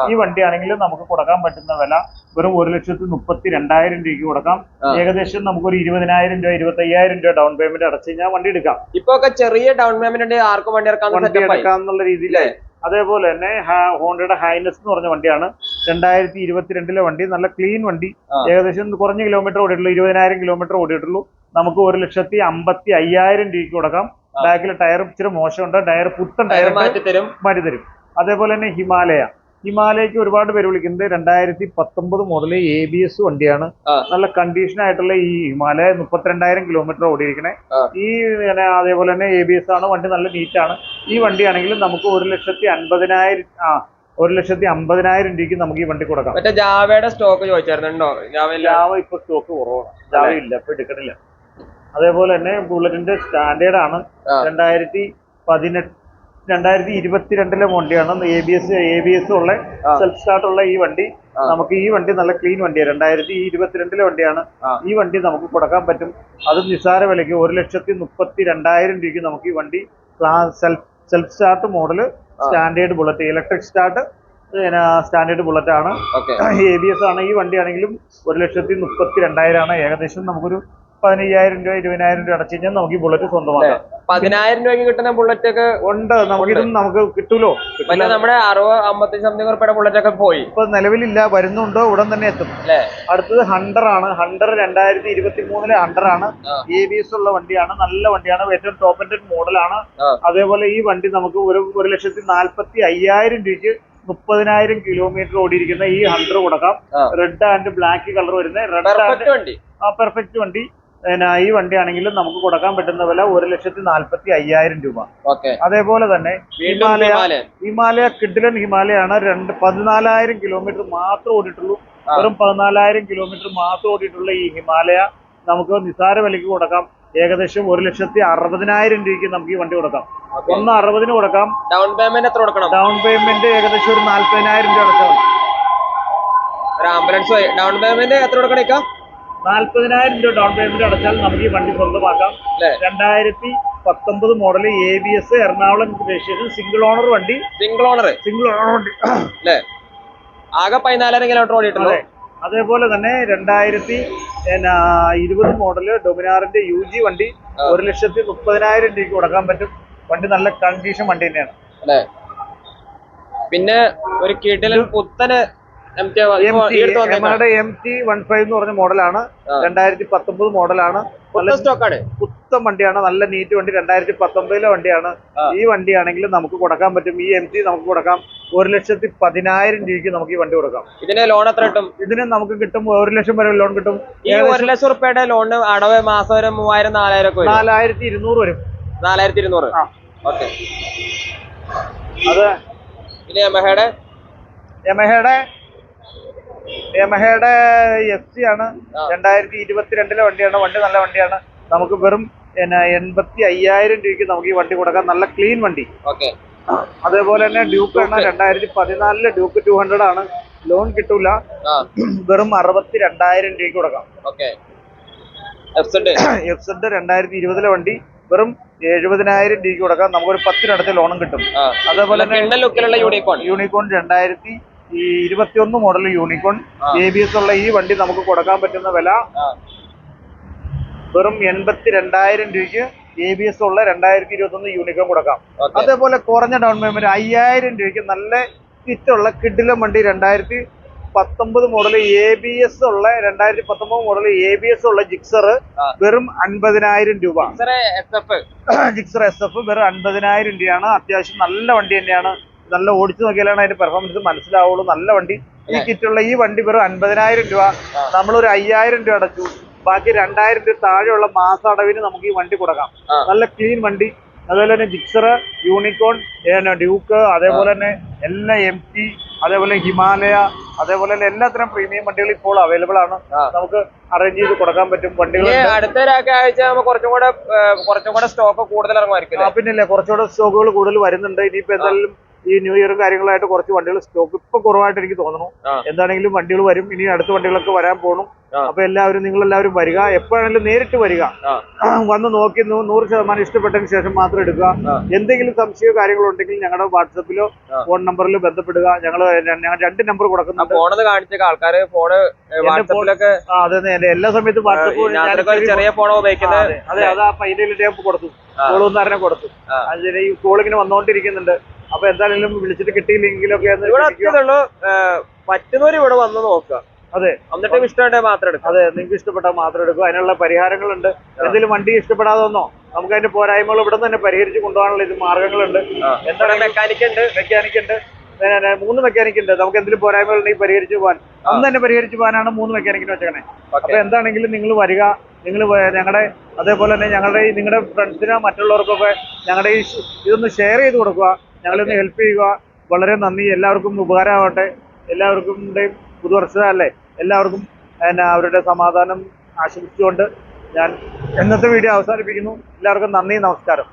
ഈ വണ്ടിയാണെങ്കിലും നമുക്ക് കൊടുക്കാൻ പറ്റുന്ന വില വെറും 1,32,000 രൂപയ്ക്ക് കൊടുക്കാം. ഏകദേശം നമുക്കൊരു 20,000 രൂപ 25,000 രൂപ ഡൗൺ പേയ്മെന്റ് അടച്ചു കഴിഞ്ഞാൽ വണ്ടി എടുക്കാം. ഇപ്പൊ ചെറിയ ഡൗൺ പേയ്മെന്റ് ആർക്കും വണ്ടി എടുക്കാന്നുള്ള രീതിയിലേ. അതേപോലെ തന്നെ ഹോണ്ടയുടെ ഹൈനസ് എന്ന് പറഞ്ഞ വണ്ടിയാണ്. 2022 വണ്ടി. നല്ല ക്ലീൻ വണ്ടി. ഏകദേശം കുറഞ്ഞ കിലോമീറ്റർ ഓടിയിട്ടുള്ളൂ, 20,000 കിലോമീറ്റർ ഓടിയിട്ടുള്ളൂ. നമുക്ക് 1,55,000 രൂപയ്ക്ക് കൊടുക്കാം. ബാക്കിലെ ടയർ ഇച്ചിരി മോശമുണ്ട്, ടയർ പുത്തൻ ടയർ മാറ്റി തരും. അതേപോലെ തന്നെ ഹിമാലയക്ക് ഒരുപാട് പേര് വിളിക്കുന്നത് 2019 മോഡൽ ABS വണ്ടിയാണ്. നല്ല കണ്ടീഷൻ ആയിട്ടുള്ള ഈ ഹിമാലയ 32,000 കിലോമീറ്റർ ഓടിയിരിക്കണേ. ഈ അതേപോലെ തന്നെ ABS ആണ് വണ്ടി. നല്ല നീറ്റാണ്. ഈ വണ്ടിയാണെങ്കിലും നമുക്ക് 1,50,000 രൂപയ്ക്ക് നമുക്ക് ഈ വണ്ടി കൊടുക്കാം. ജാവയുടെ സ്റ്റോക്ക് ചോദിച്ചായിരുന്നുണ്ടോ? ജാവ ഇപ്പൊ സ്റ്റോക്ക് കുറവാണ്, ജാവ ഇല്ല, ഇപ്പൊ എടുക്കണില്ല. അതേപോലെ തന്നെ ബുള്ളറ്റിന്റെ സ്റ്റാൻഡേർഡ് ആണ്. 2018 2022 വണ്ടിയാണ്. ABS ഉള്ള സെൽഫ് സ്റ്റാർട്ട് ഉള്ള ഈ വണ്ടി നമുക്ക് ഈ വണ്ടി നല്ല ക്ലീൻ വണ്ടിയാണ്. 2022 വണ്ടിയാണ്. ഈ വണ്ടി നമുക്ക് കൊടുക്കാൻ പറ്റും. അത് നിസ്സാര വിലയ്ക്ക് 1,32,000 രൂപയ്ക്ക് നമുക്ക് ഈ വണ്ടി self start model standard bullet electric start standard bullet ആണ്. ABS ആണ്. ഈ വണ്ടിയാണെങ്കിലും 1,32,000 ആണ്. ഏകദേശം നമുക്കൊരു 15,000 രൂപ 20,000 രൂപ അടച്ചു കഴിഞ്ഞാൽ നമുക്ക് ഈ ബുള്ളറ്റ് സ്വന്തമാക്കാം. 10,000 രൂപയ്ക്ക് കിട്ടുന്ന ബുള്ളറ്റ് ഒക്കെ ഉണ്ട്. നമുക്കിതും നമുക്ക് കിട്ടൂലോ. നമ്മുടെ 60-55 സംതിങ് രൂപയുടെ ബുള്ളറ്റ് ഒക്കെ പോയി. ഇപ്പൊ നിലവിലില്ല, വരുന്നുണ്ടോ, ഉടൻ തന്നെ എത്തും. അടുത്തത് ഹണ്ടർ ആണ്. ഹണ്ടർ 2023 ഹണ്ടർ ആണ്. ABS ഉള്ള വണ്ടിയാണ്. നല്ല വണ്ടിയാണ്. ഏറ്റവും ടോപ്പ് ആൻഡ് മോഡലാണ്. അതേപോലെ ഈ വണ്ടി നമുക്ക് 1,45,000 രൂപയ്ക്ക് 30,000 കിലോമീറ്റർ ഓടിയിരിക്കുന്ന ഈ ഹണ്ടർ കൊടുക്കാം. റെഡ് ആൻഡ് ബ്ലാക്ക് കളർ വരുന്ന പെർഫെക്റ്റ് വണ്ടി. ഈ വണ്ടി ആണെങ്കിലും നമുക്ക് കൊടുക്കാൻ പറ്റുന്ന വില 1,45,000 രൂപ. അതേപോലെ തന്നെ ഹിമാലയ കിഡിലൻ ഹിമാലയാണ്. 14,000 കിലോമീറ്റർ മാത്രം ഓടിയിട്ടുള്ളൂ. വെറും 14,000 കിലോമീറ്റർ മാത്രം ഓടിയിട്ടുള്ള ഈ ഹിമാലയ നമുക്ക് നിസാര വിലയ്ക്ക് കൊടുക്കാം. ഏകദേശം 1,60,000 രൂപയ്ക്ക് നമുക്ക് ഈ വണ്ടി കൊടുക്കാം. 1,60,000 കൊടുക്കാം. ഡൗൺ പേയ്മെന്റ് എത്ര കൊടുക്കണം? ഡൗൺ പേയ്മെന്റ് ഏകദേശം ഒരു 40,000 രൂപ അടച്ചാൽ മതി. ആംബുലൻസ് ഡൗൺ പേയ്മെന്റ് എത്ര കൊടുക്കണം? 40,000 രൂപ ഡൗൺ പേയ്മെന്റ് അടച്ചാൽ നമുക്ക് ഈ വണ്ടി സ്വന്തമാക്കാം. 2019 model ABS Ernakulam registration single owner വണ്ടി. സിംഗിൾ ഓണർ വണ്ടി ആകെ 14,000 കിലോമീറ്റർ ഓടിയിട്ടുള്ളൂ. അതേപോലെ തന്നെ 2020 മോഡല് ഡൊമിനാറിന്റെ UG വണ്ടി 1,30,000 രൂപയ്ക്ക് കൊടുക്കാൻ പറ്റും. വണ്ടി നല്ല കണ്ടീഷൻ വണ്ടി തന്നെയാണ്. പിന്നെ ഒരു കിടിലൻ പുത്തന് MT-15 എന്ന് പറഞ്ഞ മോഡലാണ്. 2019 മോഡലാണ്. പുത്തൻ വണ്ടിയാണ്. നല്ല നീറ്റ് വണ്ടി. 2019 വണ്ടിയാണ്. ഈ വണ്ടിയാണെങ്കിൽ നമുക്ക് കൊടുക്കാൻ പറ്റും. ഈ MT നമുക്ക് കൊടുക്കാം 1,10,000 രൂപയ്ക്ക് നമുക്ക് ഈ വണ്ടി കൊടുക്കാം. ഇതിന് ലോൺ എത്ര കിട്ടും? ഇതിന് നമുക്ക് കിട്ടും 1 ലക്ഷം വരെ ലോൺ കിട്ടും. ഈ 1 ലക്ഷം രൂപയുടെ ലോണ് അടവ് മാസം വരെ 3,000-4,000 4,200 വരും. 4,200. ഓക്കെ. അത് പിന്നെ യമഹയുടെ FC ആണ്. 2022 വണ്ടിയാണ്. വണ്ടി നല്ല വണ്ടിയാണ്. നമുക്ക് വെറും 85,000 രൂപയ്ക്ക് നമുക്ക് ഈ വണ്ടി കൊടുക്കാം. നല്ല ക്ലീൻ വണ്ടി. അതേപോലെ തന്നെ ഡ്യൂക്ക് ആണ്. 2014 ഡ്യൂക്ക് 200 ആണ്. ലോൺ കിട്ടൂല. വെറും 62,000 രൂപയ്ക്ക് കൊടുക്കാം. FZ 2020 വണ്ടി വെറും 70,000 രൂപയ്ക്ക് കൊടുക്കാം. നമുക്കൊരു 10 ലോണും കിട്ടും. അതേപോലെ യൂണിക്കോൺ 2021 മോഡൽ യൂണിക്കോൺ ABS ഉള്ള ഈ വണ്ടി നമുക്ക് കൊടുക്കാൻ പറ്റുന്ന വില വെറും 82,000 രൂപയ്ക്ക് ABS ഉള്ള 2021 യൂണിക്കോൺ കൊടുക്കാം. അതേപോലെ കുറഞ്ഞ ഡൗൺ പേയ്മെന്റ് 5,000 രൂപയ്ക്ക് നല്ല കിറ്റുള്ള കിഡിലും വണ്ടി 2019 മോഡൽ ABS ഉള്ള 2019 മോഡൽ ABS ഉള്ള ജിക്സർ വെറും 50,000 രൂപ. ജിക്സർ SF വെറും 50,000 രൂപയാണ്. അത്യാവശ്യം നല്ല വണ്ടി തന്നെയാണ്. നല്ല ഓടിച്ചു നോക്കിയാലാണ് അതിന്റെ പെർഫോമൻസ് മനസ്സിലാവുള്ളൂ. നല്ല വണ്ടി. ഈ കിറ്റുള്ള ഈ വണ്ടി വെറും 50,000 രൂപ. നമ്മളൊരു 5,000 രൂപ അടച്ചു. ബാക്കി 2,000 രൂപ താഴെയുള്ള മാസ അടവിന് നമുക്ക് ഈ വണ്ടി കൊടുക്കാം. നല്ല ക്ലീൻ വണ്ടി. അതുപോലെ തന്നെ ജിക്സർ, യൂണിക്കോൺ, ഡ്യൂക്ക്, അതേപോലെ തന്നെ എല്ലാ MT, അതേപോലെ ഹിമാലയ, അതേപോലെ തന്നെ എല്ലാത്തരം പ്രീമിയം വണ്ടികൾ ഇപ്പോൾ അവൈലബിൾ ആണ്. നമുക്ക് അറേഞ്ച് ചെയ്ത് കൊടുക്കാൻ പറ്റും. വണ്ടികൾ അടുത്ത ഒരാഴ്ച കുറച്ചും കൂടെ സ്റ്റോക്ക് കൂടുതൽ ഇറങ്ങുമായിരിക്കും. പിന്നില്ലേ, കുറച്ചുകൂടെ സ്റ്റോക്കുകൾ കൂടുതൽ വരുന്നുണ്ട്. ഇനിയിപ്പോ എന്തായാലും ഈ ന്യൂ ഇയറും കാര്യങ്ങളായിട്ട് കുറച്ച് വണ്ടികൾ സ്റ്റോക്ക് ഇപ്പൊ കുറവായിട്ട് എനിക്ക് തോന്നുന്നു. എന്താണെങ്കിലും വണ്ടികൾ വരും. ഇനി അടുത്ത വണ്ടികളൊക്കെ വരാൻ പോകണം. അപ്പൊ നിങ്ങളെല്ലാവരും വരിക. എപ്പോഴാണെങ്കിലും നേരിട്ട് വരിക. വന്ന് നോക്കി 100% ഇഷ്ടപ്പെട്ടതിന് ശേഷം മാത്രം എടുക്കുക. എന്തെങ്കിലും സംശയമോ കാര്യങ്ങളോ ഉണ്ടെങ്കിൽ ഞങ്ങളുടെ വാട്സപ്പിലോ ഫോൺ നമ്പറിലോ ബന്ധപ്പെടുക. ഞങ്ങൾ 2 നമ്പർ കൊടുക്കുന്നുണ്ട്. അതെ, എല്ലാ സമയത്തും വാട്സപ്പ് ചെറിയ ഫോണോ ഉപയോഗിക്കുന്നത്. അതെ, അതാ പൈനയിൽ ടേപ്പ് കൊടുത്തു, കോളൊന്നാരനെ കൊടുത്തു. അതിന് ഈ കോളിങ്ങനെ വന്നോണ്ടിരിക്കുന്നുണ്ട്. അപ്പൊ എന്തായാലും വിളിച്ചിട്ട് കിട്ടിയില്ലെങ്കിലൊക്കെ പറ്റുന്നവർ ഇവിടെ വന്ന് നോക്കുക. അതെ, എന്നിട്ട് ഇഷ്ടപ്പെട്ട മാത്രം എടുക്കും. അതെ, നിങ്ങൾക്ക് ഇഷ്ടപ്പെട്ടാൽ മാത്രം എടുക്കും. അതിനുള്ള പരിഹാരങ്ങളുണ്ട്. എന്തെങ്കിലും വണ്ടി ഇഷ്ടപ്പെടാതെ വന്നോ നമുക്ക് അതിന്റെ പോരായ്മകൾ ഇവിടെ തന്നെ പരിഹരിച്ച് കൊണ്ടുപോകാനുള്ള ഇത് മാർഗങ്ങളുണ്ട്. എന്താണ് മെക്കാനിക് ഉണ്ട് 3 മെക്കാനിക് ഉണ്ട്. നമുക്ക് എന്തെങ്കിലും പോരായ്മകൾ ഉണ്ടെങ്കിൽ പരിഹരിച്ച് പോകാൻ അന്ന് തന്നെ പരിഹരിച്ച് പോകാനാണ് 3 മെക്കാനിക്കിന് വെച്ചേക്കണേ. അപ്പൊ എന്താണെങ്കിലും നിങ്ങൾ വരിക. നിങ്ങൾ ഞങ്ങളുടെ അതേപോലെ തന്നെ നിങ്ങളുടെ ഫ്രണ്ട്സിനോ മറ്റുള്ളവർക്കൊക്കെ ഞങ്ങളുടെ ഈ ഇതൊന്ന് ഷെയർ ചെയ്ത് കൊടുക്കുക. ഞങ്ങളൊന്ന് ഹെൽപ്പ് ചെയ്യുക. വളരെ നന്ദി. എല്ലാവർക്കും ഉപകാരമാവട്ടെ. എല്ലാവർക്കും പുതുവർഷമല്ലേ, എല്ലാവർക്കും അവരുടെ സമാധാനം ആശംസിച്ചുകൊണ്ട് ഞാൻ ഇന്നത്തെ വീഡിയോ അവസാനിപ്പിക്കുന്നു. എല്ലാവർക്കും നന്ദി, നമസ്കാരം.